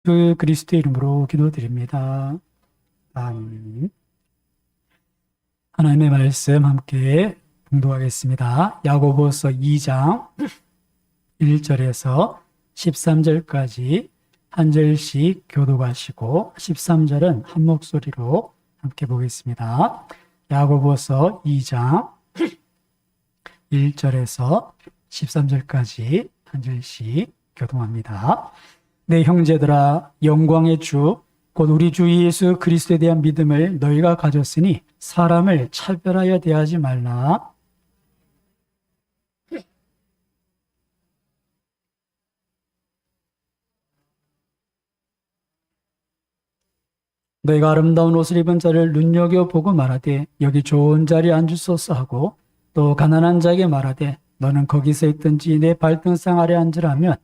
예수 그리스도의 이름으로 기도드립니다. 아멘. 하나님의 말씀 함께 봉독하겠습니다. 야고보서 2장 1절에서 13절까지 한 절씩 교독하시고 13절은 한 목소리로 함께 보겠습니다. 야고보서 2장 1절에서 13절까지 한 절씩 교독합니다. 내 형제들아, 영광의 주 곧 우리 주 예수 그리스도에 대한 믿음을 너희가 가졌으니 사람을 차별하여 대하지 말라. 너희가 아름다운 옷을 입은 자를 눈여겨보고 말하되 여기 좋은 자리에 앉으소서 하고 또 가난한 자에게 말하되 너는 거기서 있든지 내 발등상 아래 앉으라면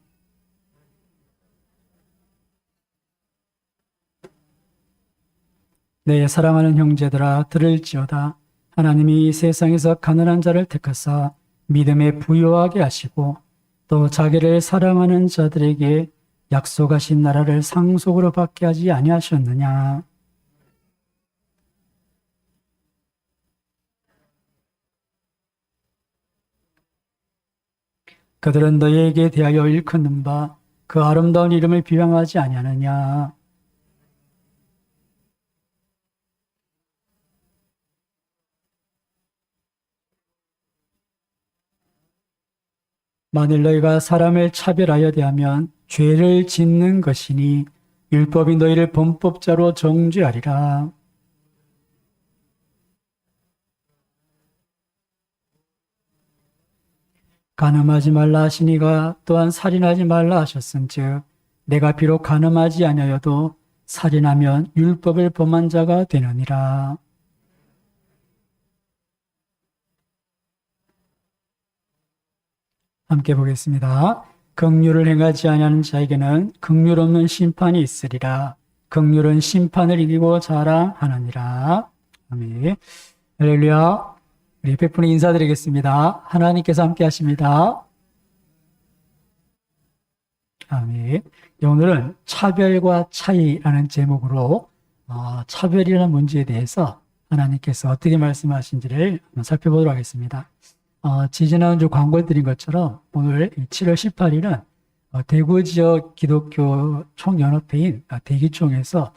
내 사랑하는 형제들아 들을지어다. 하나님이 세상에서 가난한 자를 택하사 믿음에 부요하게 하시고 또 자기를 사랑하는 자들에게 약속하신 나라를 상속으로 받게 하지 아니하셨느냐. 그들은 너희에게 대하여 일컫는 바 그 아름다운 이름을 비방하지 아니하느냐. 만일 너희가 사람을 차별하여 대하면 죄를 짓는 것이니 율법이 너희를 범법자로 정죄하리라. 간음하지 말라 하시니가 또한 살인하지 말라 하셨은즉 내가 비록 간음하지 아니하여도 살인하면 율법을 범한 자가 되느니라. 함께 보겠습니다. 긍휼을 행하지 아니하는 자에게는 긍휼 없는 심판이 있으리라. 긍휼은 심판을 이기고 자랑하느니라. 아멘. 할렐루야. 우리 100분의 인사드리겠습니다. 하나님께서 함께 하십니다. 아멘. 오늘은 차별과 차이라는 제목으로 차별이라는 문제에 대해서 하나님께서 어떻게 말씀하신지를 한번 살펴보도록 하겠습니다. 지지난주 광고를 드린 것처럼 오늘 7월 18일은 대구 지역 기독교 총연합회인 대기총에서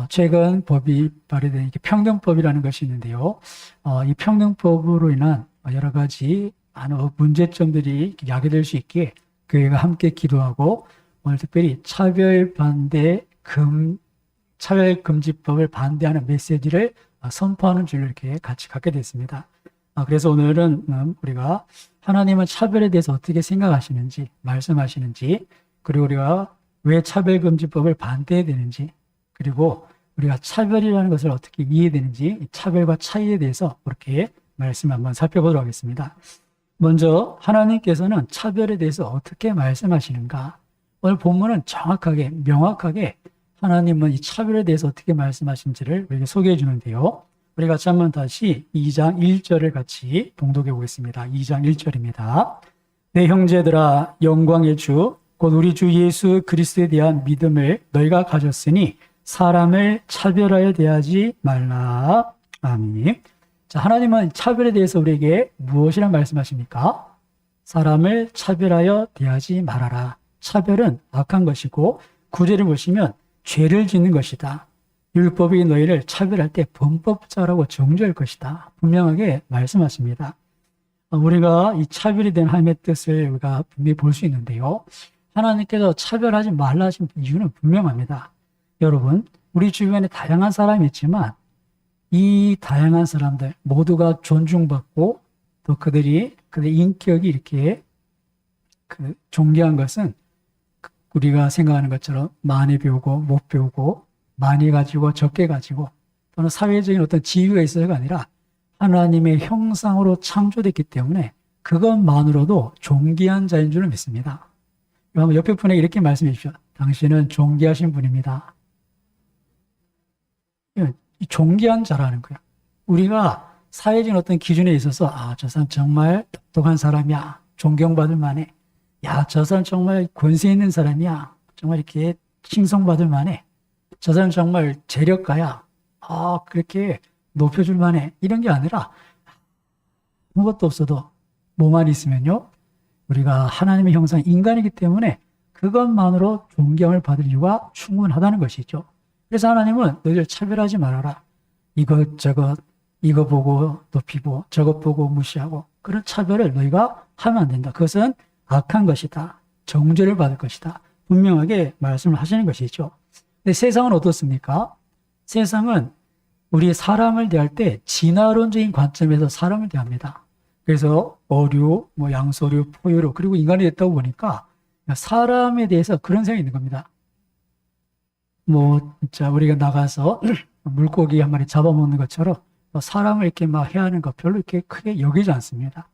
최근 법이 발의된 평등법이라는 것이 있는데요. 이 평등법으로 인한 여러 가지 문제점들이 야기될 수 있게 교회가 함께 기도하고 오늘 특별히 차별금지법을 반대하는 메시지를 선포하는 줄로 이렇게 같이 갖게 됐습니다. 그래서 오늘은 우리가 하나님은 차별에 대해서 어떻게 생각하시는지, 말씀하시는지, 그리고 우리가 왜 차별금지법을 반대해야 되는지, 그리고 우리가 차별이라는 것을 어떻게 이해되는지, 차별과 차이에 대해서 그렇게 말씀 한번 살펴보도록 하겠습니다. 먼저 하나님께서는 차별에 대해서 어떻게 말씀하시는가? 오늘 본문은 정확하게, 명확하게 하나님은 이 차별에 대해서 어떻게 말씀하신지를 우리에게 소개해 주는데요. 우리 같이 한번 다시 2장 1절을 같이 봉독해 보겠습니다. 2장 1절입니다. 내 형제들아, 영광의 주 곧 우리 주 예수 그리스도에 대한 믿음을 너희가 가졌으니 사람을 차별하여 대하지 말라. 아멘. 자, 하나님은 차별에 대해서 우리에게 무엇이란 말씀하십니까? 사람을 차별하여 대하지 말아라. 차별은 악한 것이고 9절을 보시면 죄를 짓는 것이다. 율법이 너희를 차별할 때 범법자라고 정죄할 것이다. 분명하게 말씀하십니다. 우리가 이 차별이 된 하나님의 뜻을 우리가 분명히 볼 수 있는데요. 하나님께서 차별하지 말라 하신 이유는 분명합니다. 여러분, 우리 주변에 다양한 사람이 있지만 이 다양한 사람들 모두가 존중받고 또 그들의 인격이 이렇게 존귀한 것은 우리가 생각하는 것처럼 많이 배우고 못 배우고 많이 가지고 적게 가지고 또는 사회적인 어떤 지위가 있어서가 아니라 하나님의 형상으로 창조됐기 때문에 그것만으로도 존귀한 자인 줄을 믿습니다. 한번 옆에 분에게 이렇게 말씀해 주십시오. 당신은 존귀하신 분입니다. 존귀한 자라는 거야. 우리가 사회적인 어떤 기준에 있어서 저 사람 정말 똑똑한 사람이야. 존경받을 만해. 야, 저 사람 정말 권세 있는 사람이야. 정말 이렇게 칭송받을 만해. 저 사람 정말 재력가야. 그렇게 높여줄 만해. 이런 게 아니라 아무것도 없어도 뭐만 있으면요. 우리가 하나님의 형상 인간이기 때문에 그것만으로 존경을 받을 이유가 충분하다는 것이죠. 그래서 하나님은 너희들 차별하지 말아라. 이것저것 이거 보고 높이고 저것 보고 무시하고 그런 차별을 너희가 하면 안 된다. 그것은 악한 것이다. 정죄를 받을 것이다. 분명하게 말씀을 하시는 것이죠. 근데 세상은 어떻습니까? 세상은 우리 사람을 대할 때 진화론적인 관점에서 사람을 대합니다. 그래서 어류, 양서류, 포유류 그리고 인간이 됐다고 보니까 사람에 대해서 그런 생각이 있는 겁니다. 진짜 우리가 나가서 물고기 한 마리 잡아먹는 것처럼 사람을 이렇게 막 해하는 거 별로 이렇게 크게 여기지 않습니다.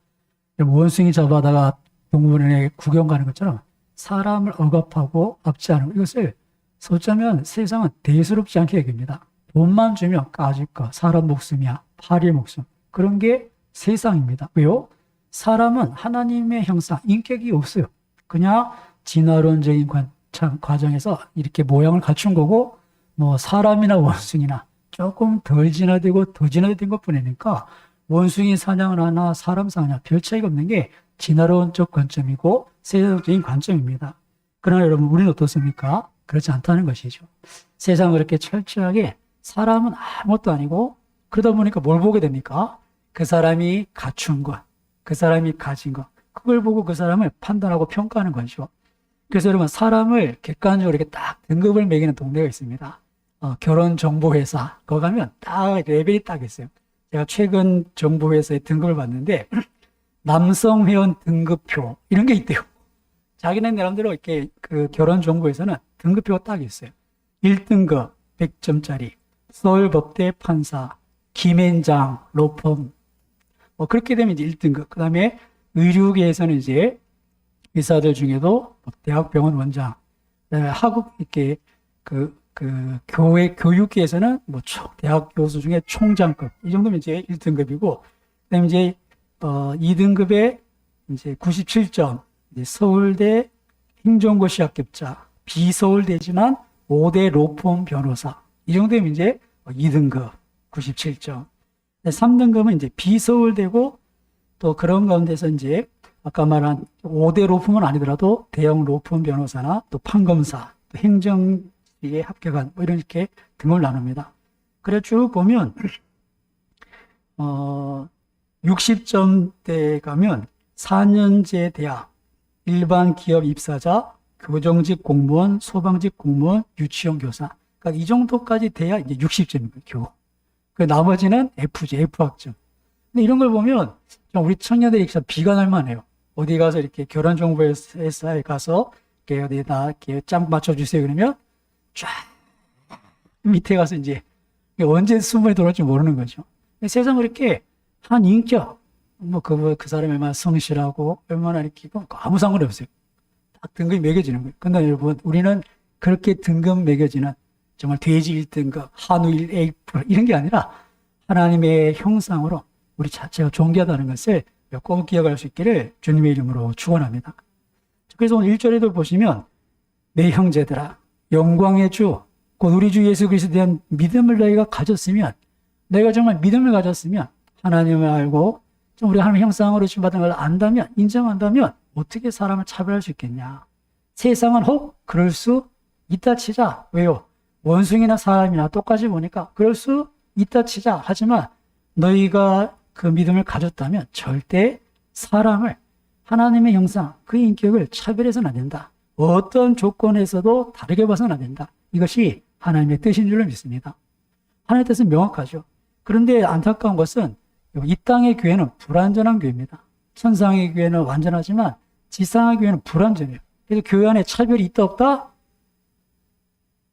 원숭이 잡아다가 동물원에 구경 가는 것처럼 사람을 억압하고 압제하는 것, 이것을 어쩌면 세상은 대수롭지 않게 여깁니다. 돈만 주면 까짓 거, 사람 목숨이야, 파리의 목숨. 그런 게 세상입니다. 왜요? 사람은 하나님의 형상, 인격이 없어요. 그냥 진화론적인 과정에서 이렇게 모양을 갖춘 거고, 사람이나 원숭이나 조금 덜 진화되고 더 진화된 것 뿐이니까 원숭이 사냥을 하나 사람 사냥 별 차이가 없는 게 진화론적 관점이고 세상적인 관점입니다. 그러나 여러분, 우리는 어떻습니까? 그렇지 않다는 것이죠. 세상은 그렇게 철저하게 사람은 아무것도 아니고, 그러다 보니까 뭘 보게 됩니까? 그 사람이 갖춘 것, 그 사람이 가진 것, 그걸 보고 그 사람을 판단하고 평가하는 거죠. 그래서 여러분, 사람을 객관적으로 이렇게 딱 등급을 매기는 동네가 있습니다. 결혼정보회사, 거기 가면 딱 레벨이 딱 있어요. 제가 최근 정보회사의 등급을 봤는데, 남성 회원 등급표, 이런 게 있대요. 자기네 나름대로 이렇게 그 결혼정보에서는 등급표가 딱 있어요. 1등급 100점짜리, 서울법대 판사, 김앤장, 로펌. 그렇게 되면 이제 1등급. 그 다음에 의료계에서는 이제 의사들 중에도 대학병원 원장, 그다음에 학업 이렇게 교회 교육계에서는 대학 교수 중에 총장급. 이 정도면 이제 1등급이고, 그다음에 이제 2등급에 이제 97점, 이제 서울대 행정고시 합격자, 비서울대지만 5대 로펌 변호사. 이 정도면 이제 2등급 97점. 3등급은 이제 비서울대고, 또 그런 가운데서 이제 아까 말한 5대 로펌은 아니더라도 대형 로펌 변호사나 또 판검사, 또 행정직에 합격한 이런 이렇게 등을 나눕니다. 그래 쭉 보면 60점대 가면 4년제 대학, 일반 기업 입사자, 교정직 공무원, 소방직 공무원, 유치원 교사. 그러니까 이 정도까지 돼야 이제 60점입니다, 겨우. 그 나머지는 F지, F학점. 근데 이런 걸 보면 우리 청년들이 진짜 비관할 만해요. 어디 가서 이렇게 결혼정보회사에 가서 이렇게 어디다 이렇게 짱 맞춰주세요. 그러면 쫙 밑에 가서 이제 언제 수문이 들어올지 모르는 거죠. 세상을 이렇게 한 인격, 그 사람이 얼마나 성실하고 얼마나 이렇게 아무 상관이 없어요. 딱 등급이 매겨지는 거예요. 근데 여러분, 우리는 그렇게 등급 매겨지는 정말 돼지 1등급, 한우 1A 이런 게 아니라 하나님의 형상으로 우리 자체가 존귀하다는 것을 꼭 기억할 수 있기를 주님의 이름으로 축원합니다. 그래서 오늘 1절에도 보시면 내 형제들아 영광의 주 곧 우리 주 예수 그리스도에 대한 믿음을 너희가 가졌으면, 너희가 정말 믿음을 가졌으면, 하나님을 알고 좀 우리 하나님의 형상으로 주받은 걸 안다면, 인정한다면 어떻게 사람을 차별할 수 있겠냐. 세상은 혹 그럴 수 있다 치자. 왜요? 원숭이나 사람이나 똑같이 보니까 그럴 수 있다 치자. 하지만 너희가 그 믿음을 가졌다면 절대 사람을, 하나님의 형상, 그 인격을 차별해서는 안 된다. 어떤 조건에서도 다르게 봐서는 안 된다. 이것이 하나님의 뜻인 줄로 믿습니다. 하나님의 뜻은 명확하죠. 그런데 안타까운 것은 이 땅의 교회는 불완전한 교회입니다. 천상의 교회는 완전하지만 지상의 교회는 불완전해요. 그래서 교회 안에 차별이 있다 없다?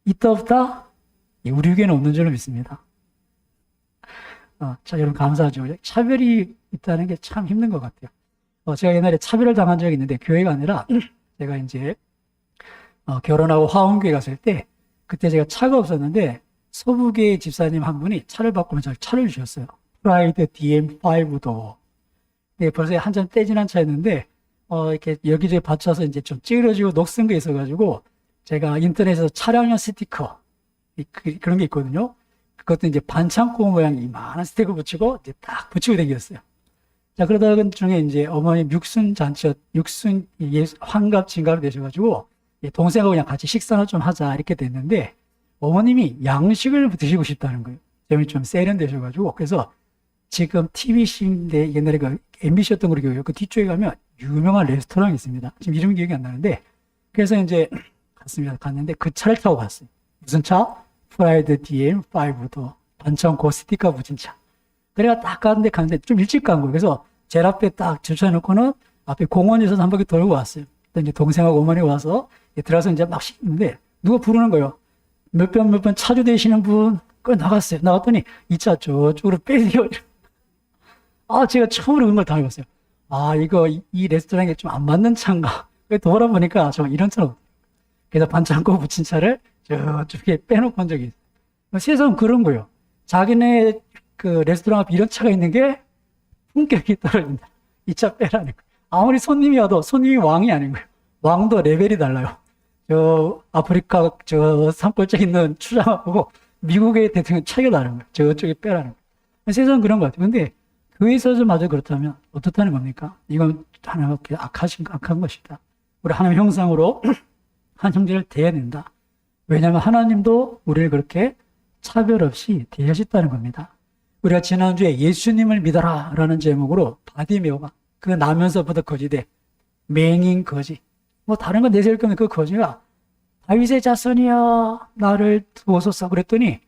있다 없다? 우리 교회는 없는 줄로 믿습니다. 자, 여러분 감사하죠. 차별이 있다는 게 참 힘든 것 같아요. 제가 옛날에 차별을 당한 적이 있는데, 교회가 아니라 제가 이제 결혼하고 화원교회 갔을 때, 그때 제가 차가 없었는데 서부계 집사님 한 분이 차를 바꾸면 저를 차를 주셨어요. 프라이드 DM5도. 네, 벌써 한참 떼진한 차였는데 이렇게 여기저기 받쳐서 이제 좀 찌그러지고 녹슨 게 있어가지고 제가 인터넷에서 차량용 스티커, 그런 게 있거든요. 그것도 이제 반창고 모양의 이만한 스티커 붙이고 이제 딱 붙이고 다녔어요. 자, 그러다가 그 중에 이제 어머님 환갑 진갑이 되셔가지고 동생하고 그냥 같이 식사나 좀 하자 이렇게 됐는데 어머님이 양식을 드시고 싶다는 거예요. 점이 좀 세련되셔가지고. 그래서 지금 TBC인데 옛날에 그 MBC였던 걸로 기억해요. 그 뒤쪽에 가면 유명한 레스토랑이 있습니다. 지금 이름이 기억이 안 나는데. 그래서 이제 갔습니다. 갔는데 그 차를 타고 갔어요. 무슨 차? 프라이드 DM5도 반창고 스티커 붙인 차. 그래가 딱 가는데 좀 일찍 간 거예요. 그래서 제일 앞에 딱 주차해놓고는 앞에 공원에서 한 바퀴 돌고 왔어요. 또 이제 동생하고 어머니 와서 들어가서 이제 막 씻는데 누가 부르는 거예요. 몇 번 차주 되시는 분, 그 나갔어요. 나갔더니 이 차 저쪽으로 빼세요. 아, 제가 처음으로 그런 걸 당해봤어요. 아, 이 레스토랑에 좀 안 맞는 차인가. 돌아보니까 저 이런 차는 그래서 반창고 붙인 차를 저쪽에 빼놓고 온 적이 있어요. 세상은 그런 거예요. 자기네 그 레스토랑 앞에 이런 차가 있는 게 품격이 떨어진다. 이 차 빼라는 거예요. 아무리 손님이 와도 손님이 왕이 아닌 거예요. 왕도 레벨이 달라요. 저 아프리카 저 산골짜기 있는 추장하고 미국의 대통령 차이가 다른 거예요. 저쪽에 빼라는 거예요. 세상은 그런 것 같아요. 근데 교회에서마저 그렇다면 어떻다는 겁니까? 이건 하나님께 악한 것이다. 우리 하나님 형상으로 한 형제를 대해야 된다. 왜냐하면 하나님도 우리를 그렇게 차별 없이 대하셨다는 겁니다. 우리가 지난주에 예수님을 믿어라 라는 제목으로 바디메오가 그 나면서부터 거지돼 맹인 거지 뭐 다른 거 내세울 거면 그 거지가 다윗의 자손이여 나를 도우소서 그랬더니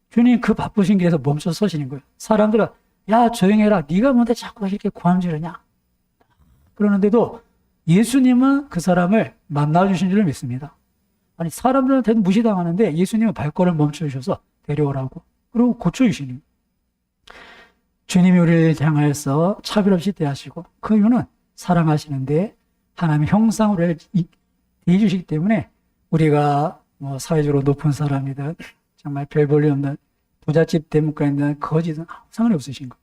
주님 그 바쁘신 길에서 멈춰 서시는 거예요. 사람들은 야 조용히 해라 네가 뭔데 자꾸 이렇게 고함 지르냐 그러는데도 예수님은 그 사람을 만나주신 줄 믿습니다. 아니 사람들한테는 무시당하는데 예수님은 발걸음을 멈춰주셔서 데려오라고 그리고 고쳐주시는 주님이 우리를 향하여서 차별 없이 대하시고 그 이유는 사랑하시는데 하나님의 형상으로 대해주시기 때문에 우리가 뭐 사회적으로 높은 사람이든 정말 별 볼일 없는 부잣집 대문가이든 거지든 상관이 없으신 거예요.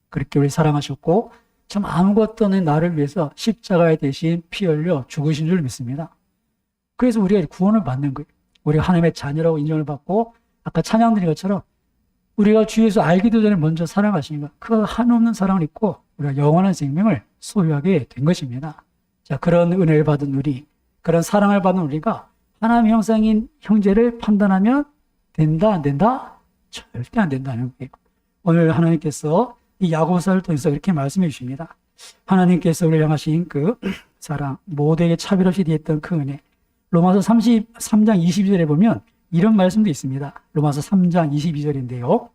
그렇게 우리 사랑하셨고 참 아무것도 없는 나를 위해서 십자가에 대신 피 흘려 죽으신 줄 믿습니다. 그래서 우리가 구원을 받는 거예요. 우리가 하나님의 자녀라고 인정을 받고 아까 찬양 드린 것처럼 우리가 주 예수 알기도 전에 먼저 사랑하시니까 그 한없는 사랑을 입고 우리가 영원한 생명을 소유하게 된 것입니다. 자, 그런 은혜를 받은 우리, 그런 사랑을 받은 우리가 하나님의 형상인 형제를 판단하면 된다, 안 된다? 절대 안 된다는 거예요. 오늘 하나님께서 이 야고보서를 통해서 이렇게 말씀해 주십니다. 하나님께서 우리를 향하신 그 사랑, 모두에게 차별 없이 대했던 그 은혜. 로마서 33장 22절에 보면 이런 말씀도 있습니다. 로마서 3장 22절인데요.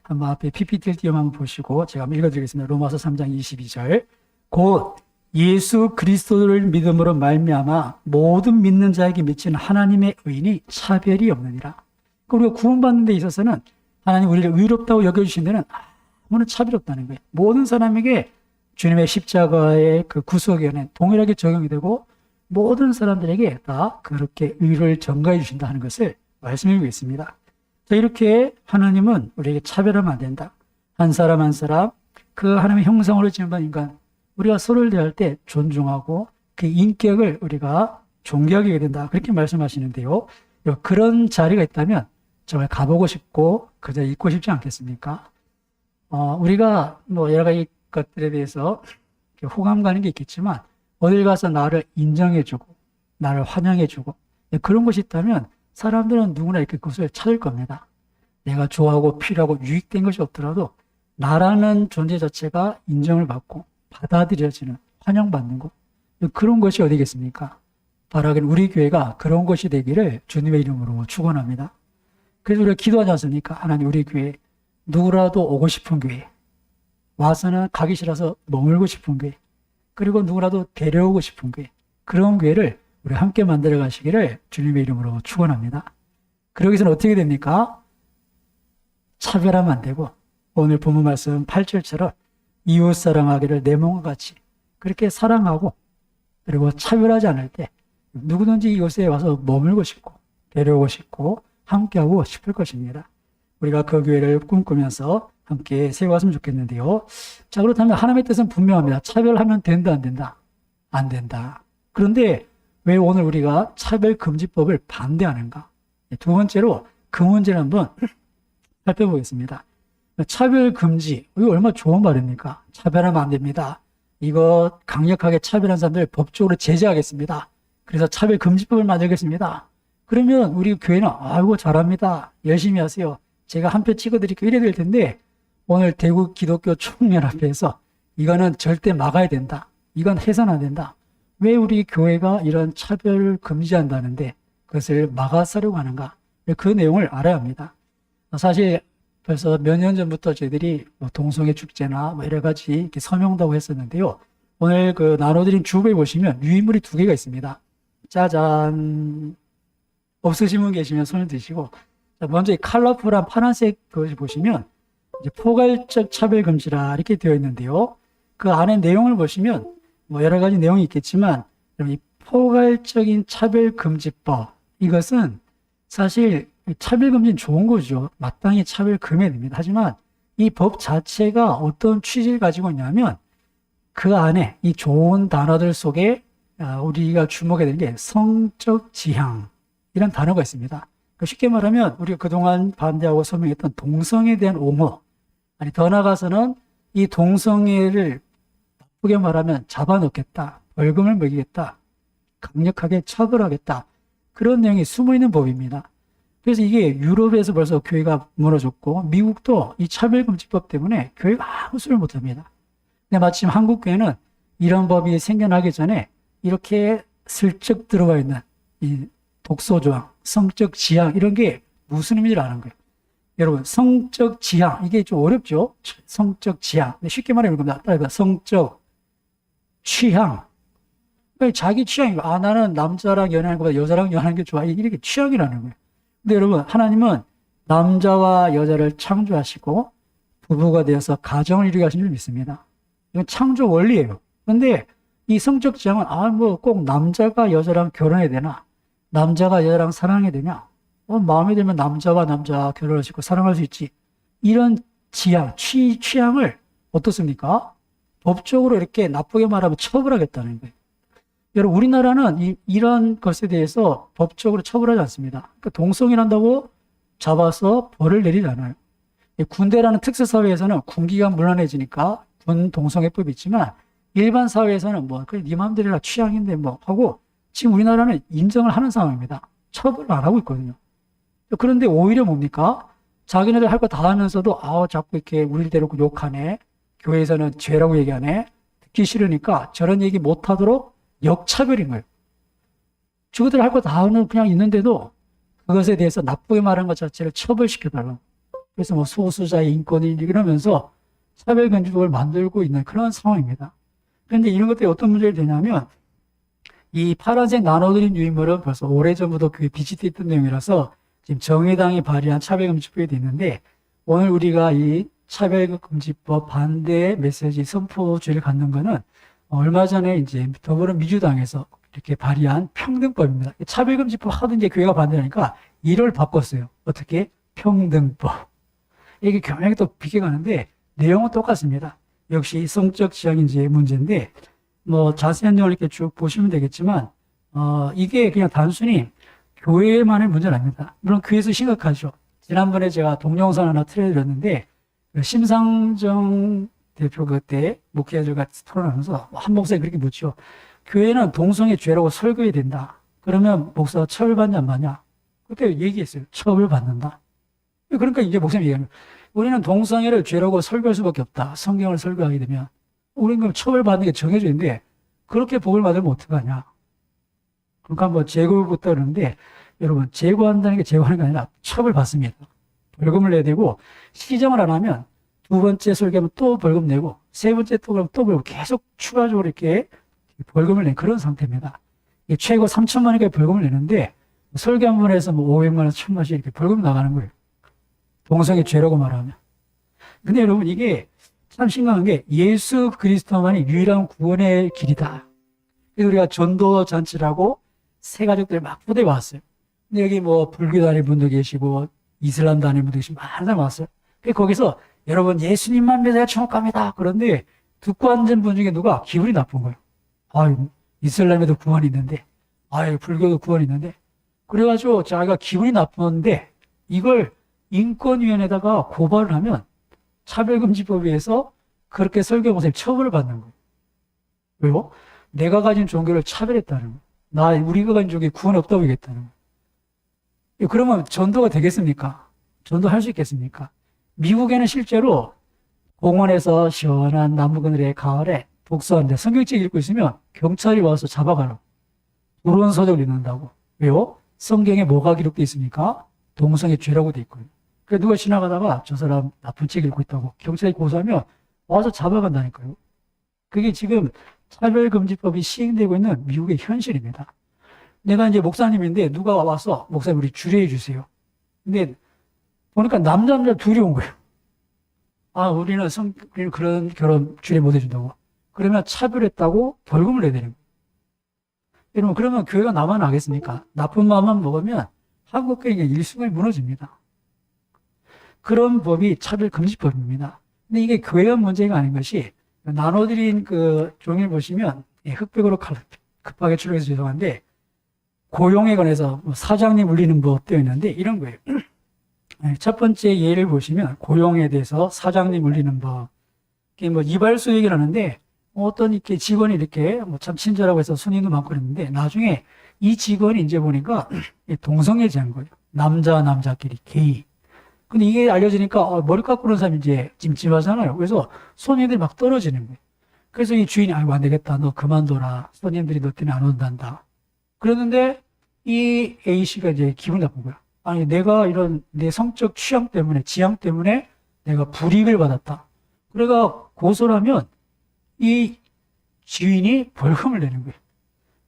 한번 앞에 PPT를 띄우면 한번 보시고 제가 한번 읽어드리겠습니다. 로마서 3장 22절. 곧 예수 그리스도를 믿음으로 말미암아 모든 믿는 자에게 미치는 하나님의 의인이 차별이 없느니라. 우리가 구원받는 데 있어서는 하나님 우리를 의롭다고 여겨주신 데는 아무런 차별이 없다는 거예요. 모든 사람에게 주님의 십자가의 그 구속의 은혜는 동일하게 적용이 되고 모든 사람들에게 다 그렇게 의를 전가해 주신다 하는 것을 말씀드리고 있습니다. 자, 이렇게 하나님은 우리에게 차별하면 안 된다. 한 사람 한 사람 그 하나님의 형상으로 지음받은 인간 우리가 서로를 대할 때 존중하고 그 인격을 우리가 존경하게 된다. 그렇게 말씀하시는데요. 그런 자리가 있다면 정말 가보고 싶고 그 자리에 있고 싶지 않겠습니까? 우리가 뭐 여러 가지 것들에 대해서 호감 가는 게 있겠지만 어딜 가서 나를 인정해주고 나를 환영해주고 그런 것이 있다면 사람들은 누구나 이렇게 그것을 찾을 겁니다. 내가 좋아하고 필요하고 유익된 것이 없더라도 나라는 존재 자체가 인정을 받고 받아들여지는 환영받는 것 그런 것이 어디겠습니까? 바라기는 우리 교회가 그런 것이 되기를 주님의 이름으로 축원합니다. 그래서 우리가 기도하지 않습니까? 하나님 우리 교회 누구라도 오고 싶은 교회 와서는 가기 싫어서 머물고 싶은 교회 그리고 누구라도 데려오고 싶은 교회 그런 교회를 우리 함께 만들어 가시기를 주님의 이름으로 축원합니다. 그러기 위해서는 어떻게 됩니까? 차별하면 안 되고 오늘 본문 말씀 8절처럼 이웃 사랑하기를 내 몸과 같이 그렇게 사랑하고 그리고 차별하지 않을 때 누구든지 이곳에 와서 머물고 싶고 데려오고 싶고 함께하고 싶을 것입니다. 우리가 그 교회를 꿈꾸면서 함께 세워갔으면 좋겠는데요. 자, 그렇다면 하나님의 뜻은 분명합니다. 차별하면 된다, 안 된다? 안 된다. 그런데 왜 오늘 우리가 차별금지법을 반대하는가? 두 번째로 그 문제를 한번 살펴보겠습니다. 차별금지, 이거 얼마나 좋은 말입니까? 차별하면 안 됩니다. 이거 강력하게 차별한 사람들 법적으로 제재하겠습니다. 그래서 차별금지법을 만들겠습니다. 그러면 우리 교회는 아이고 잘합니다. 열심히 하세요. 제가 한 표 찍어드릴게요. 이래야 될 텐데 오늘 대구 기독교 총연합회에서 이거는 절대 막아야 된다. 이건 해서는 안 된다. 왜 우리 교회가 이런 차별을 금지한다는데 그것을 막아서려고 하는가? 그 내용을 알아야 합니다. 사실 벌써 몇 년 전부터 저희들이 동성애 축제나 여러 가지 이렇게 서명다고 했었는데요. 오늘 그 나눠드린 주부에 보시면 유인물이 두 개가 있습니다. 짜잔. 없으신 분 계시면 손을 드시고. 먼저 이 컬러풀한 파란색 그것을 보시면 이제 포괄적 차별금지라 이렇게 되어 있는데요. 그 안에 내용을 보시면 뭐 여러 가지 내용이 있겠지만 이 포괄적인 차별금지법 이것은 사실 차별금지는 좋은 거죠. 마땅히 차별금해야 됩니다. 하지만 이 법 자체가 어떤 취지를 가지고 있냐면 그 안에 이 좋은 단어들 속에 우리가 주목해야 되는 게 성적 지향 이런 단어가 있습니다. 쉽게 말하면 우리가 그동안 반대하고 서명했던 동성애에 대한 옹호 아니 더 나아가서는 이 동성애를 나쁘게 말하면 잡아놓겠다. 벌금을 매기겠다. 강력하게 처벌하겠다. 그런 내용이 숨어있는 법입니다. 그래서 이게 유럽에서 벌써 교회가 무너졌고 미국도 이 차별금지법 때문에 교회가 아무 소리를 못합니다. 근데 마침 한국 교회는 이런 법이 생겨나기 전에 이렇게 슬쩍 들어와 있는 이 독소조항, 성적 지향 이런 게 무슨 의미를 아는 거예요. 여러분 성적 지향 이게 좀 어렵죠. 성적 지향 쉽게 말하면 이겁니다. 성적 취향 그러니까 자기 취향이 나는 남자랑 연애하는 것보다 여자랑 연애하는 게 좋아 이렇게 취향이라는 거예요. 근데 여러분 하나님은 남자와 여자를 창조하시고 부부가 되어서 가정을 이루게 하신 줄 믿습니다. 이건 창조 원리예요. 그런데 이 성적 지향은 뭐 꼭 남자가 여자랑 결혼해야 되나 남자가 여자랑 사랑해야 되냐 마음에 들면 남자와 남자 결혼할 수 있고 사랑할 수 있지 이런 지향, 취향을 어떻습니까? 법적으로 이렇게 나쁘게 말하면 처벌하겠다는 거예요. 여러분 우리나라는 이런 것에 대해서 법적으로 처벌하지 않습니다. 그러니까 동성애한다고 잡아서 벌을 내리지 않아요. 군대라는 특수사회에서는 군기가 문란해지니까 군 동성애법이 있지만 일반 사회에서는 뭐 그래 네 마음대로 취향인데 뭐 하고 지금 우리나라는 인정을 하는 상황입니다. 처벌을 안 하고 있거든요. 그런데 오히려 뭡니까? 자기네들 할 거 다 하면서도 자꾸 이렇게 우리를 데리고 욕하네. 교회에서는 죄라고 얘기하네. 듣기 싫으니까 저런 얘기 못하도록 역차별인 거예요. 저것들 할 거 다 하는 그냥 있는데도 그것에 대해서 나쁘게 말하는 것 자체를 처벌시켜달라고. 그래서 뭐 소수자의 인권이 이러면서 차별금지법을 만들고 있는 그런 상황입니다. 그런데 이런 것들이 어떤 문제가 되냐면 이 파란색 나눠드린 유인물은 벌써 오래전부터 그게 비치돼 있던 내용이라서 지금 정의당이 발의한 차별금지법이 됐는데 오늘 우리가 이 차별금지법 반대 메시지 선포주의를 갖는 거는 얼마 전에 이제 더불어민주당에서 이렇게 발의한 평등법입니다. 차별금지법 하던 이제 교회가 반대하니까 이를 바꿨어요. 어떻게? 평등법. 이게 경향이 또 비껴가는데 내용은 똑같습니다. 역시 성적 지향인지의 문제인데 뭐 자세한 내용을 이렇게 쭉 보시면 되겠지만 이게 그냥 단순히 교회만의 문제는 아닙니다. 물론 교회에서 심각하죠. 지난번에 제가 동영상 하나 틀어드렸는데 심상정 대표 그때 목회자들과 토론하면서 한 목사님 그렇게 묻죠. 교회는 동성애 죄라고 설교해야 된다. 그러면 목사가 처벌받냐 안 받냐? 그때 얘기했어요. 처벌받는다. 그러니까 이제 목사님이 얘기하는 거예요. 우리는 동성애를 죄라고 설교할 수밖에 없다. 성경을 설교하게 되면. 우리는 그럼 처벌받는 게 정해져 있는데 그렇게 복을 받으면 어떡하냐. 그러니까 뭐 제거부터 그러는데 여러분 제거한다는 게 제거하는 게 아니라 처벌받습니다. 벌금을 내야 되고 시정을 안 하면 두 번째 설교하면 또 벌금 내고 세 번째 또 그러면 또 벌금 계속 추가적으로 이렇게 벌금을 낸 그런 상태입니다. 최고 3천만 원까지 벌금을 내는데 설교 한 번 해서 뭐 500만 원, 1000만 원씩 이렇게 벌금 나가는 거예요. 동성애 죄라고 말하면. 근데 여러분 이게 참 심각한 게 예수 그리스도만이 유일한 구원의 길이다. 그래서 우리가 전도 잔치라고 새 가족들 막 부대 왔어요. 근데 여기 뭐 불교 다니는 분도 계시고 이슬람 다니는 분도 계시고 많은 사람 왔어요. 거기서 여러분 예수님만 믿어야 천국 갑니다. 그런데 듣고 앉은 분 중에 누가 기분이 나쁜 거예요. 이슬람에도 구원이 있는데 아예 불교도 구원이 있는데. 그래가지고 자기가 기분이 나쁜데 이걸 인권위원회에다가 고발을 하면 차별금지법에 의해서 그렇게 설교 목사님 처벌을 받는 거예요. 왜요? 내가 가진 종교를 차별했다는 거예요. 우리가 가진 종교에 구원이 없다고 얘기했다는 거예요. 그러면 전도가 되겠습니까? 전도할 수 있겠습니까? 미국에는 실제로 공원에서 시원한 나무 그늘의 가을에 독서하는데 성경책 읽고 있으면 경찰이 와서 잡아가라고. 불온 서적을 읽는다고. 왜요? 성경에 뭐가 기록되어 있습니까? 동성애 죄라고 되어 있거든요. 그래서 누가 지나가다가 저 사람 나쁜 책 읽고 있다고 경찰이 고소하면 와서 잡아간다니까요. 그게 지금 차별금지법이 시행되고 있는 미국의 현실입니다. 내가 이제 목사님인데 누가 와서 목사님 우리 주례해 주세요. 근데 보니까 남자 둘이 온 거예요. 우리는 그런 결혼 주례 못 해준다고. 그러면 차별했다고 벌금을 내야 되는 거예요. 여러분, 그러면 교회가 나만 하겠습니까? 나쁜 마음만 먹으면 한국 교회가 일순간에 무너집니다. 그런 법이 차별금지법입니다. 근데 이게 교회가 문제가 아닌 것이 나눠드린 그 종이를 보시면 흑백으로 급하게 출력해서 죄송한데 고용에 관해서 사장님 울리는 법 되어 있는데 이런 거예요. 첫 번째 예를 보시면 고용에 대해서 사장님 울리는 법. 이게 이발소 얘기를 하는데 어떤 이렇게 직원이 이렇게 참 친절하고 해서 손님도 많고 그랬는데 나중에 이 직원이 이제 보니까 동성애자인 거예요. 남자끼리 게이. 근데 이게 알려지니까 머리 깎고 그런 사람이 이제 찜찜하잖아요. 그래서 손님들이 막 떨어지는 거예요. 그래서 이 주인이 아이고 안 되겠다. 너 그만둬라. 손님들이 너 때문에 안 온단다. 그랬는데 이 A씨가 이제 기분 나쁜 거야. 아니 내가 이런 내 성적 취향 때문에 지향 때문에 내가 불이익을 받았다. 그래가 고소를 하면 이 주인이 벌금을 내는 거예요.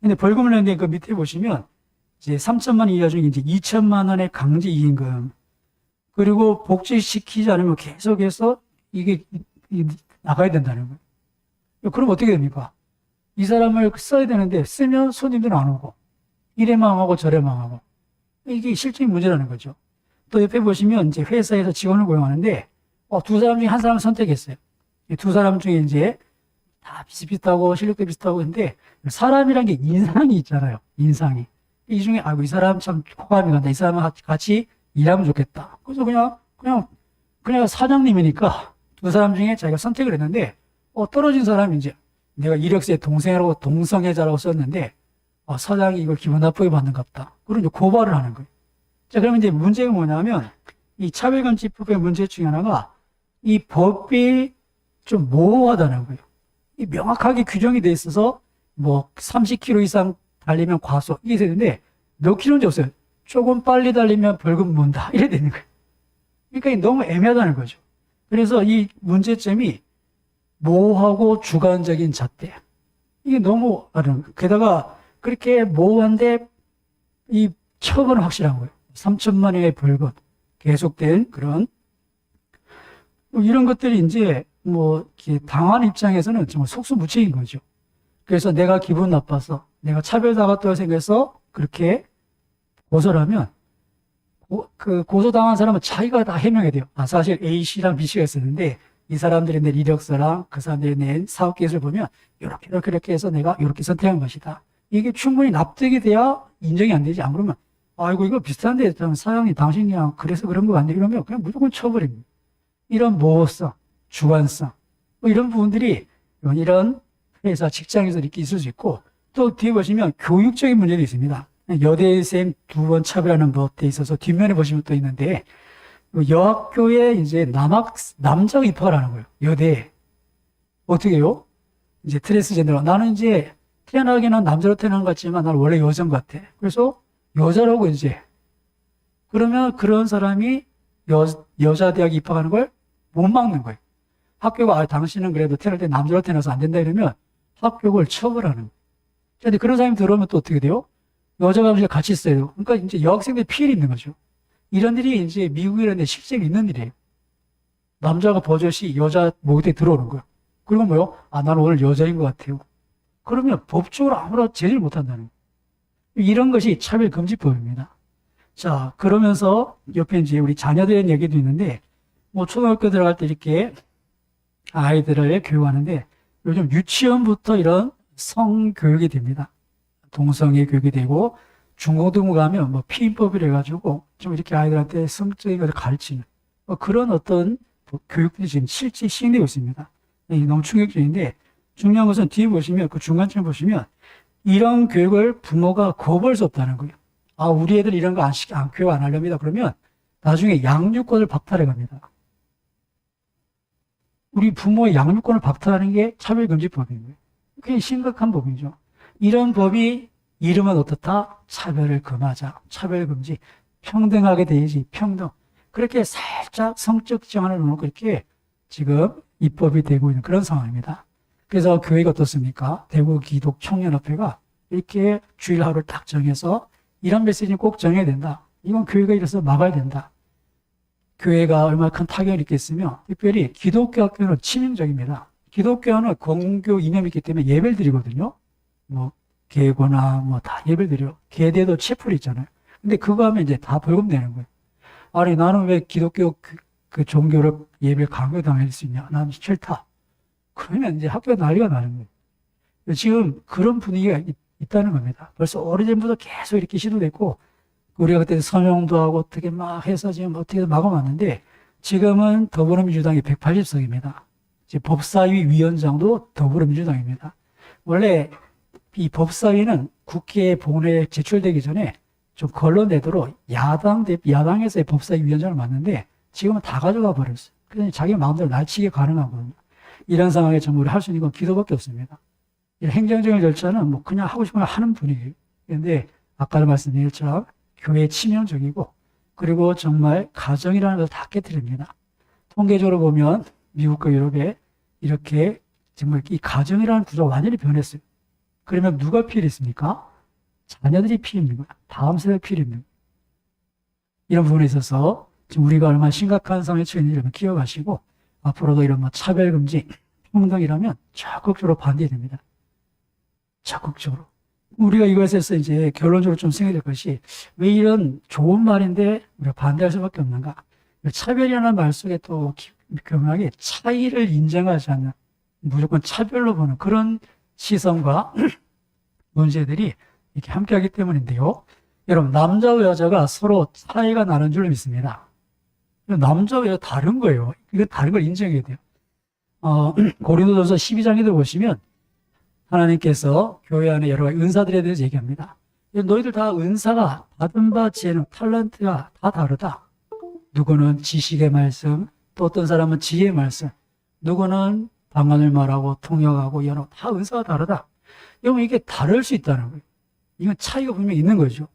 근데 벌금을 내는데 그 밑에 보시면 이제 3천만 원 이하 중에 이제 2천만 원의 강제 이임금 그리고 복지시키지 않으면 계속해서 이게 나가야 된다는 거예요. 그럼 어떻게 됩니까? 이 사람을 써야 되는데 쓰면 손님들은 안 오고 이래 망하고 저래 망하고 이게 실질적인 문제라는 거죠. 또 옆에 보시면 이제 회사에서 직원을 고용하는데 두 사람 중에 한 사람을 선택했어요. 이 두 사람 중에 이제 다 비슷비슷하고 실력도 비슷하고 근데 사람이란 게 인상이 있잖아요. 인상이. 이 중에 이 사람 참 호감이 간다. 이 사람은 같이 일하면 좋겠다. 그래서 그냥 사장님이니까 두 사람 중에 자기가 선택을 했는데 떨어진 사람이 이제 내가 이력서에 동생이라고 동성애자라고 썼는데 사장이 이걸 기분 나쁘게 받는갑다. 그럼 이제 고발을 하는 거예요. 자, 그러면 이제 문제가 뭐냐면 이 차별금지법의 문제 중에 하나가 이 법이 좀 모호하다는 거예요. 이 명확하게 규정이 돼 있어서 30km 이상 달리면 과속 이게 되는데 몇 킬로인지 없어요. 조금 빨리 달리면 벌금 문다 이래 되는 거예요. 그러니까 너무 애매하다는 거죠. 그래서 이 문제점이 모호하고 주관적인 잣대. 이게 너무 게다가 그렇게 모호한데 이 처벌은 확실한 거예요. 3천만 원의 벌금 계속된 그런 이런 것들이 이제 당한 입장에서는 정말 속수무책인 거죠. 그래서 내가 기분 나빠서 내가 차별당했다고 생각해서 그렇게 고소를 하면 그 고소당한 사람은 자기가 다 해명해야 돼요. 사실 A씨랑 B씨가 있었는데 이 사람들이 낸 이력서랑 그 사람들이 낸 사업 계획을 보면 이렇게 해서 내가 이렇게 선택한 것이다. 이게 충분히 납득이 돼야 인정이 안 되지. 안 그러면 아이고 이거 비슷한데 사장님 당신이 그냥 그래서 그런 거 안 돼. 이러면 그냥 무조건 쳐버립니다. 이런 모호성, 주관성 이런 부분들이 이런 회사 직장에서 이렇게 있을 수 있고 또 뒤에 보시면 교육적인 문제도 있습니다. 여대생 2번 차별하는 법 돼 있어서 뒷면에 보시면 또 있는데 여학교에 이제 남자가 입학을 하는 거예요. 여대에. 어떻게 해요? 이제 트랜스젠더로. 나는 이제 태어나기는 남자로 태어난 것 같지만 나는 원래 여자인 것 같아. 그래서 여자라고 이제. 그러면 그런 사람이 여자 대학에 입학하는 걸 못 막는 거예요. 학교가 당신은 그래도 태어날 때 남자로 태어나서 안 된다 이러면 학교를 처벌하는 거예요. 근데 그런 사람이 들어오면 또 어떻게 돼요? 여자가 같이 있어요. 그러니까 이제 여학생들 피해를 입는 거죠. 이런 일이 이제 미국 이런 데 실제로 있는 일이에요. 남자가 버젓이 여자 목욕탕에 들어오는 거예요. 그리고 뭐요? 나는 오늘 여자인 것 같아요. 그러면 법적으로 아무나 제재를 못 한다는 거예요. 이런 것이 차별금지법입니다. 자, 그러면서 옆에 이제 우리 자녀들의 얘기도 있는데, 초등학교 들어갈 때 이렇게 아이들을 교육하는데, 요즘 유치원부터 이런 성교육이 됩니다. 동성애 교육이 되고, 중고등부 가면 뭐 피임법이라 해가지고 좀 이렇게 아이들한테 성적인 것을 가르치는 뭐 그런 어떤 교육들이 지금 실제 시행되고 있습니다. 이게 너무 충격적인데, 중요한 것은 뒤에 보시면, 그 중간쯤 보시면 이런 교육을 부모가 거부할 수 없다는 거예요. 아, 우리 애들 이런 거 교육 안 하렵니다. 그러면 나중에 양육권을 박탈해 갑니다. 우리 부모의 양육권을 박탈하는 게 차별금지법인 거예요. 그게 심각한 법이죠. 이런 법이 이름은 어떻다? 차별을 금하자. 차별금지. 평등하게 되야지. 평등. 그렇게 살짝 성적 지향을 놓고 이렇게 지금 입법이 되고 있는 그런 상황입니다. 그래서 교회가 어떻습니까? 대구기독청년협회가 이렇게 주일 하루를 딱 정해서 이런 메시지는 꼭 정해야 된다. 이건 교회가 이래서 막아야 된다. 교회가 얼마나 큰 타격을 입겠으며, 특별히 기독교 학교는 치명적입니다. 기독교는 공교 이념이 있기 때문에 예배를 드리거든요. 뭐 계고나 뭐 다 예배를 드려. 계대도 채플이 있잖아요. 근데 그거 하면 이제 다 벌금 내는 거예요. 아니, 나는 왜 기독교 그 종교를 예배를 강요당할 수 있냐? 나는 싫다. 그러면 이제 학교가 난리가 나는 거예요. 지금 그런 분위기가 있다는 겁니다. 벌써 오래전부터 계속 이렇게 시도됐고, 우리가 그때 서명도 하고 어떻게 막 해서 지금 어떻게 막아왔는데, 지금은 더불어민주당이 180석입니다. 법사위 위원장도 더불어민주당입니다. 원래 이 법사위는 국회 본회에 제출되기 전에 좀 걸러내도록 야당에서의 법사위 위원장을 맡는데, 지금은 다 가져가 버렸어요. 그래서 자기 마음대로 날치기 가능하거든요. 이런 상황에 정부를 할 수 있는 건 기도밖에 없습니다. 이런 행정적인 절차는 뭐 그냥 하고 싶은 걸 하는 분위기예요. 그런데 아까도 말씀드린 것처럼 교회 치명적이고, 그리고 정말 가정이라는 것을 다 깨뜨립니다. 통계적으로 보면 미국과 유럽에 이렇게 정말 이 가정이라는 구조가 완전히 변했어요. 그러면 누가 피해를 입습니까? 자녀들이 피해 입는 거야. 다음 세대 피해 입는 거야. 이런 부분에 있어서 지금 우리가 얼마나 심각한 상황에 처해 있는지 기억하시고, 앞으로도 이런 뭐 차별금지, 평등이라면 적극적으로 반대됩니다. 적극적으로. 우리가 이것에서 이제 결론적으로 좀 생각해야 될 것이, 왜 이런 좋은 말인데 우리가 반대할 수밖에 없는가? 차별이라는 말 속에 또 교묘하게 차이를 인정하지 않는, 무조건 차별로 보는 그런 시선과 문제들이 이렇게 함께하기 때문인데요. 여러분, 남자와 여자가 서로 차이가 나는 줄 믿습니다. 남자와 여자 다른 거예요. 이거 다른 걸 인정해야 돼요. 고린도전서 12장에도 보시면 하나님께서 교회 안에 여러 가지 은사들에 대해서 얘기합니다. 너희들 다 은사가 받은 바 지혜는 탤런트가 다 다르다. 누구는 지식의 말씀, 또 어떤 사람은 지혜의 말씀, 누구는 방언을 말하고 통역하고 연어, 다 은사가 다르다. 여러분, 이게 다를 수 있다는 거예요. 이건 차이가 분명히 있는 거죠.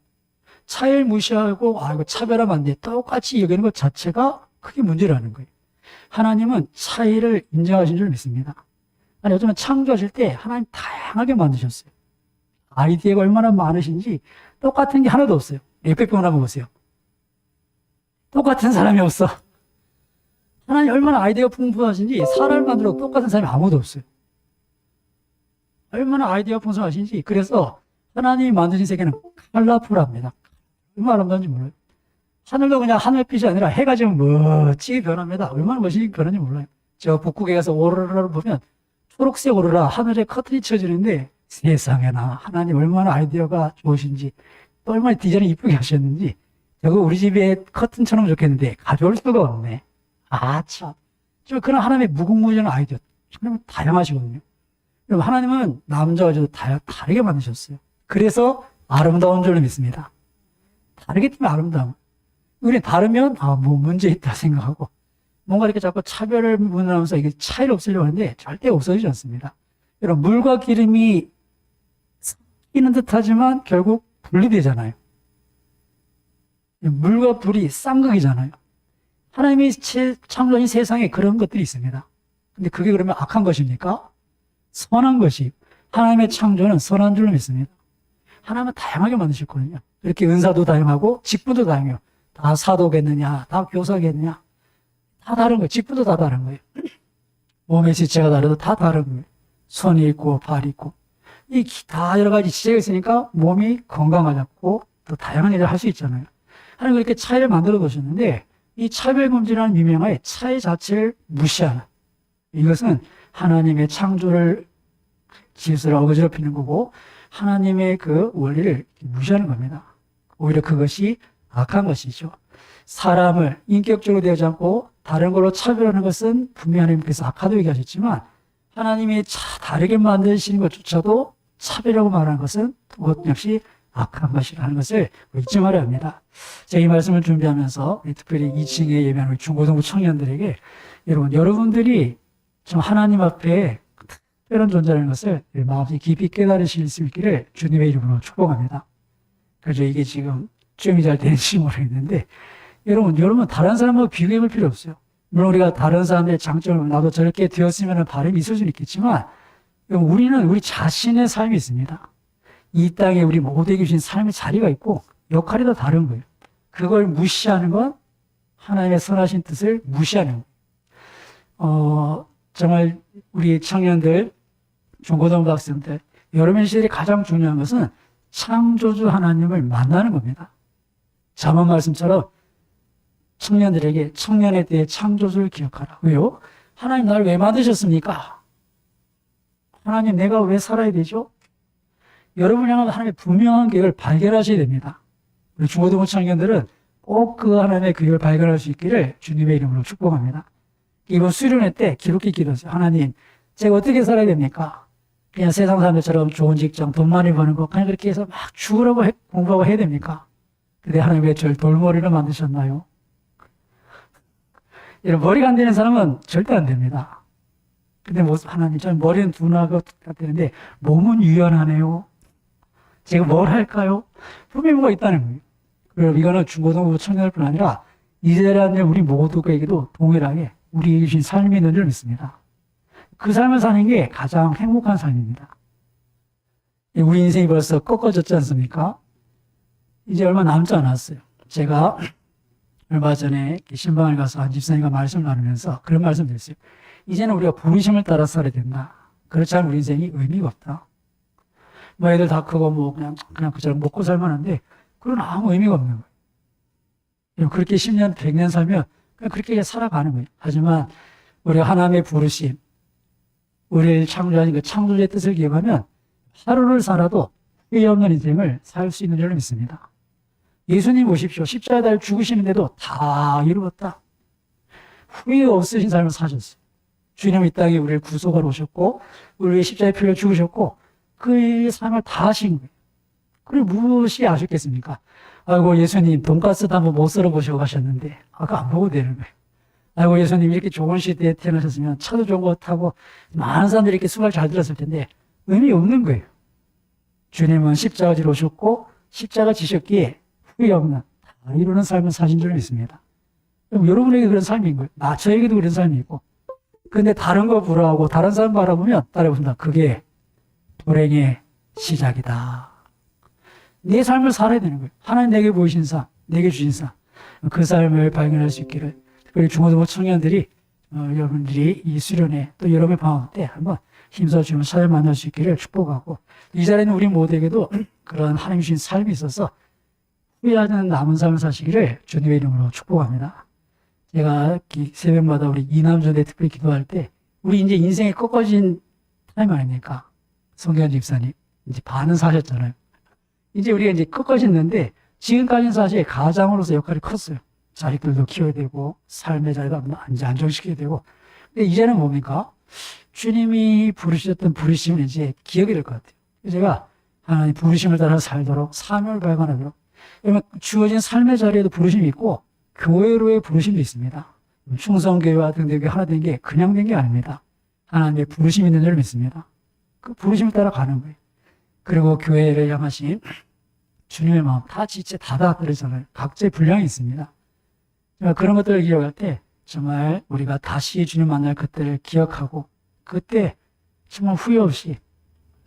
차이를 무시하고 이거 차별하면 안 돼, 똑같이 여기는 것 자체가 크게 문제라는 거예요. 하나님은 차이를 인정하신 줄 믿습니다. 아니, 요즘은 창조하실 때 하나님 다양하게 만드셨어요. 아이디어가 얼마나 많으신지 똑같은 게 하나도 없어요. 옆에 분을 한번 보세요. 똑같은 사람이 없어. 하나님 얼마나 아이디어가 풍부하신지, 사람을 만들어 똑같은 사람이 아무도 없어요. 얼마나 아이디어가 풍성하신지. 그래서 하나님이 만드신 세계는 컬러풀합니다. 얼마나 아름다운지 몰라요. 하늘도 그냥 하늘빛이 아니라 해가 지금 멋지게 변합니다. 얼마나 멋지게 변하는지 몰라요. 저 북극에 가서 오로라를 보면 초록색 오로라, 하늘에 커튼이 쳐지는데, 세상에나 하나님 얼마나 아이디어가 좋으신지, 또 얼마나 디자인을 이쁘게 하셨는지, 저거 우리 집에 커튼처럼 좋겠는데 가져올 수가 없네. 참. 좀 그런 하나님의 무궁무진한 아이디어, 하나님은 다양하시거든요. 여러분, 하나님은 남자와 여자도 다르게 만드셨어요. 그래서 아름다운 줄로 믿습니다. 다르기 때문에 아름다운. 우리는 다르면 뭐 문제 있다 생각하고, 뭔가 이렇게 자꾸 차별을 문하면서 이게 차이를 없애려고 하는데 절대 없어지지 않습니다. 여러분, 물과 기름이 섞이는 듯 하지만 결국 분리되잖아요. 물과 불이 쌍극이잖아요. 하나님이 창조하신 세상에 그런 것들이 있습니다. 근데 그게 그러면 악한 것입니까? 선한 것이. 하나님의 창조는 선한 줄로 믿습니다. 하나님은 다양하게 만드셨거든요. 이렇게 은사도 다양하고 직분도 다양해요. 다 사도겠느냐, 다 교사겠느냐, 다 다른 거예요. 직분도 다 다른 거예요. 몸의 지체가 다르도 다 다른 거예요. 손이 있고 발이 있고, 이 다 여러 가지 지체가 있으니까 몸이 건강하고 또 다양한 일을 할 수 있잖아요. 하나님 그렇게 차이를 만들어 두셨는데, 이 차별금지라는 미명하에 차이 자체를 무시하는, 이것은 하나님의 창조를 질서를 어거지럽히는 거고, 하나님의 그 원리를 무시하는 겁니다. 오히려 그것이 악한 것이죠. 사람을 인격적으로 대하지 않고 다른 걸로 차별하는 것은 분명히 하나님께서 악하다고 얘기하셨지만 하나님이 다르게 만드시는 것조차도 차별이라고 말하는 것은 그것 역시 악한 것이라는 것을 잊지 말아야 합니다. 제가 이 말씀을 준비하면서 특별히 2층에 예배하는 우리 중고등부 청년들에게 여러분들이 좀 하나님 앞에 특별한 존재라는 것을 마음속에 깊이 깨달으실 수 있기를 주님의 이름으로 축복합니다. 그래서 이게 지금 쯤이 잘 되는지 모르겠는데 여러분 다른 사람하고 비교해 볼 필요 없어요. 물론 우리가 다른 사람들의 장점을 나도 저렇게 되었으면 바람이 있을 수는 있겠지만 우리는 우리 자신의 삶이 있습니다. 이 땅에 우리 모두에게 주신 삶의 자리가 있고 역할이 다 다른 거예요. 그걸 무시하는 건 하나님의 선하신 뜻을 무시하는 거예요. 정말 우리 청년들, 중고등부 학생들, 여러분의 시절이 가장 중요한 것은 창조주 하나님을 만나는 겁니다. 잠언 말씀처럼 청년들에게 청년에 대해 창조주를 기억하라. 왜요? 하나님 나를 왜 만드셨습니까? 하나님 내가 왜 살아야 되죠? 여러분이 향한 하나님의 분명한 계획을 발견하셔야 됩니다. 우리 중고등부 청년들은 꼭 그 하나님의 계획을 발견할 수 있기를 주님의 이름으로 축복합니다. 이번 수련회 때 기록해 기도하세요. 하나님, 제가 어떻게 살아야 됩니까? 그냥 세상 사람들처럼 좋은 직장, 돈 많이 버는 거 그냥 그렇게 해서 막 죽으라고 공부하고 해야 됩니까? 근데 하나님 왜 저를 돌머리로 만드셨나요? 이런 머리가 안 되는 사람은 절대 안 됩니다. 근데 하나님, 저는 머리는 둔하고 같았는데 몸은 유연하네요. 제가 뭘 할까요? 분명히 뭐가 있다는 거예요. 그리고 이거는 중고등부 청년들뿐 아니라 이 자리에 앉은 우리 모두에게도 동일하게 우리에게 주신 삶이 있는 줄 믿습니다. 그 삶을 사는 게 가장 행복한 삶입니다. 우리 인생이 벌써 꺾어졌지 않습니까? 이제 얼마 남지 않았어요. 제가 얼마 전에 신방을 가서 한 집사님과 말씀을 나누면서 그런 말씀 드렸어요. 이제는 우리가 부르심을 따라 살아야 된다. 그렇지 않으면 우리 인생이 의미가 없다. 뭐 애들 다 크고 그냥 그처럼 먹고 살만한데 그건 아무 의미가 없는 거예요. 그렇게 10년, 100년 살면 그냥 그렇게 살아가는 거예요. 하지만 우리가 하나님의 부르심, 우리를 창조하신 그 창조주의 뜻을 기억하면 하루를 살아도 후회 없는 인생을 살 수 있는 줄 믿습니다. 예수님 보십시오. 십자가에 달려 죽으시는데도 다 이루었다. 후회 없으신 삶을 사셨어요. 주님은 이 땅에 우리를 구속하러 오셨고 우리의 십자가에 피를 죽으셨고 그 삶을 다 하신 거예요. 그리고 무엇이 아쉽겠습니까? 아이고 예수님 돈가스도 한번 못 썰어보시고 가셨는데 아까 안 보고 되는 거예요. 아이고 예수님 이렇게 좋은 시대에 태어나셨으면 차도 좋은 거 타고 많은 사람들이 이렇게 수고를 잘 들었을 텐데 의미 없는 거예요. 주님은 십자가 지러 오셨고 십자가 지셨기에 후회 없는 다 이루는 삶을 사신 줄 믿습니다. 그럼 여러분에게 그런 삶인 거예요. 저에게도 그런 삶이 있고 근데 다른 거 부러워하고 다른 사람 바라보면 따라해본다. 그게 불행의 시작이다. 내 삶을 살아야 되는 거예요. 하나님 내게 보이신 삶, 내게 주신 삶. 그 삶을 발견할 수 있기를 특별히 중고등부 청년들이 여러분들이 이 수련회 또 여름의 방학 때 한번 힘써 주면 잘 만날 수 있기를 축복하고 이 자리에는 우리 모두에게도 그런 하나님 주신 삶이 있어서 후회하지 않는 남은 삶을 사시기를 주님의 이름으로 축복합니다. 제가 새벽마다 우리 이남조대 특별히 기도할 때 우리 이제 인생이 꺾어진 타임 아닙니까? 송기현 집사님 이제 반은 사셨잖아요. 이제 우리가 이제 꺾어졌는데 지금까지는 사실 가장으로서 역할이 컸어요. 자식들도 키워야 되고 삶의 자리도 이제 안정시켜야 되고 근데 이제는 뭡니까? 주님이 부르셨던 부르심을 이제 기억이 될 것 같아요. 제가 하나님 부르심을 따라 살도록 사명을 발견하도록 그러면 주어진 삶의 자리에도 부르심이 있고 교회로의 부르심도 있습니다. 충성교회와 등대교회 하나 된 게 그냥 된 게 아닙니다. 하나님의 부르심이 있는 줄 믿습니다. 그 부르심을 따라 가는 거예요. 그리고 교회를 향하신 주님의 마음 다 지체 다 그러잖아요. 각자의 분량이 있습니다. 그런 것들을 기억할 때 정말 우리가 다시 주님 만날 그때를 기억하고 그때 정말 후회 없이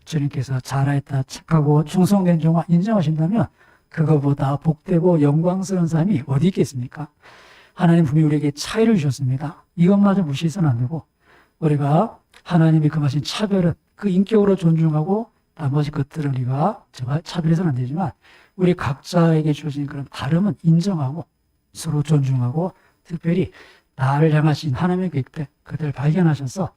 주님께서 잘하였다 착하고 충성된 종아 인정하신다면 그거보다 복되고 영광스러운 삶이 어디 있겠습니까? 하나님 분명히 우리에게 차이를 주셨습니다. 이것마저 무시해서는 안 되고 우리가 하나님이 금하신 차별은 그 인격으로 존중하고 나머지 것들은 우리가 차별해서는 안 되지만 우리 각자에게 주어진 그런 다름은 인정하고 서로 존중하고 특별히 나를 향하신 하나님의 계획들 그들을 발견하셔서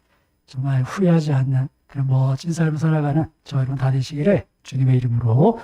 정말 후회하지 않는 그런 멋진 삶을 살아가는 저와 여러분 다 되시기를 주님의 이름으로